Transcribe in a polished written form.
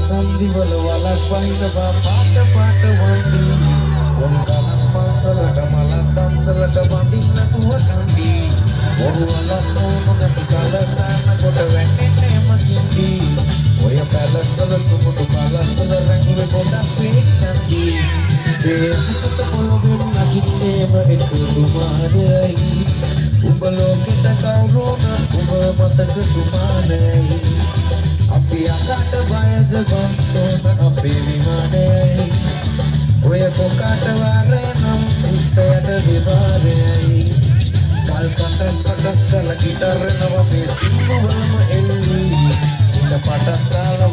సంధివల వలపైన పాట వండి వంకల స్పంసలట మల దంసలట వండిన తువ కండి ఒరువల సోమునటి కలసాన కొట వెంటనే మకింది ఒయ పెలసల సుముడు పలసల రంగు కొట పేచండి దేశత పొలగం నకిన్నేమ එක තුමාරයි උඹ ලෝකෙට කවුරුන උඹ මතක සුමානයි අපි අකට බයද බන්සෝන අපේ විමානයයි ඔය කොකට වාරේ නම් ඉත්තයට දිවාරයයි කල් පටස් කල ගිටර් නව මේ සිංහවලම එල්ලි ඉන්න පටස් කාල